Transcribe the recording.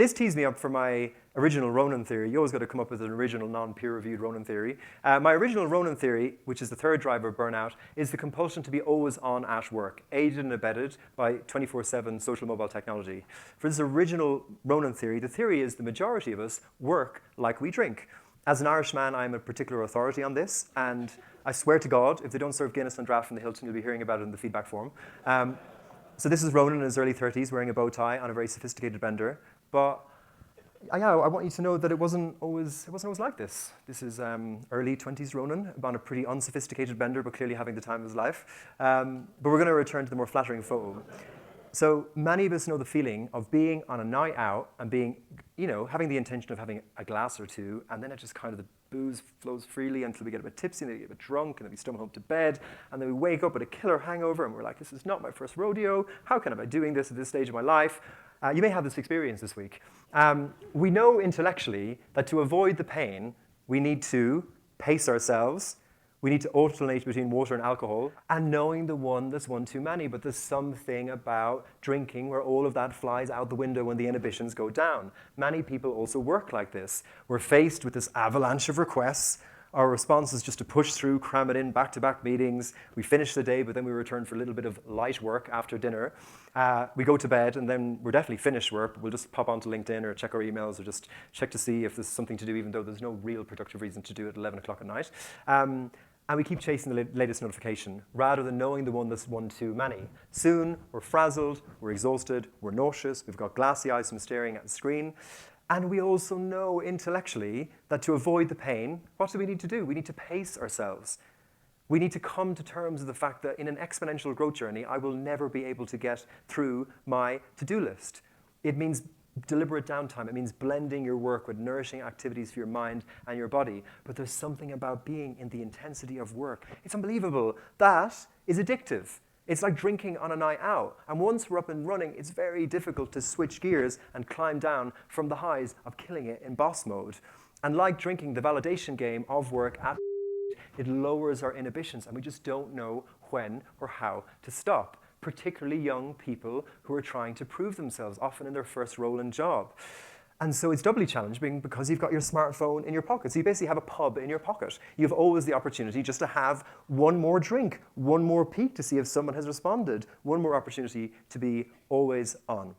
this tees me up for my original Ronan theory. You always got to come up with an original, non-peer-reviewed Ronan theory. My original Ronan theory, which is the third driver of burnout, is the compulsion to be always on at work, aided and abetted by 24/7 social mobile technology. For this original Ronan theory, the theory is the majority of us work like we drink. As an Irishman, I'm a particular authority on this, and I swear to God, if they don't serve Guinness and draft from the Hilton, you'll be hearing about it in the feedback form. So this is Ronan in his early 30s wearing a bow tie on a very sophisticated bender. But yeah, I want you to know that it wasn't always like this. This is early 20s Ronan on a pretty unsophisticated bender, but clearly having the time of his life. But we're going to return to the more flattering photo. So many of us know the feeling of being on a night out and being, having the intention of having a glass or two, and then it just kind of, the booze flows freely until we get a bit tipsy, and then we get a bit drunk, and then we stumble home to bed, and then we wake up with a killer hangover, and we're like, this is not my first rodeo. How can I be doing this at this stage of my life? You may have this experience this week. We know intellectually that to avoid the pain, we need to pace ourselves. We need to alternate between water and alcohol, and knowing the one that's one too many. But there's something about drinking where all of that flies out the window when the inhibitions go down. Many people also work like this. We're faced with this avalanche of requests. Our response is just to push through, cram it in, back-to-back meetings. We finish the day, but then we return for a little bit of light work after dinner. We go to bed, and then we're definitely finished work. We'll just pop onto LinkedIn or check our emails or just check to see if there's something to do, even though there's no real productive reason to do it at 11 o'clock at night. And we keep chasing the latest notification, rather than knowing the one that's one too many. Soon, we're frazzled, we're exhausted, we're nauseous, we've got glassy eyes from staring at the screen. And we also know intellectually that to avoid the pain, what do we need to do? We need to pace ourselves. We need to come to terms with the fact that in an exponential growth journey, I will never be able to get through my to-do list. It means deliberate downtime. It means blending your work with nourishing activities for your mind and your body. But there's something about being in the intensity of work. It's unbelievable. That is addictive. It's like drinking on a night out. And once we're up and running, it's very difficult to switch gears and climb down from the highs of killing it in boss mode. And like drinking the validation game of work it lowers our inhibitions, and we just don't know when or how to stop. Particularly young people who are trying to prove themselves, often in their first role and job. And so it's doubly challenging because you've got your smartphone in your pocket. So you basically have a pub in your pocket. You have always the opportunity just to have one more drink, one more peek to see if someone has responded, one more opportunity to be always on.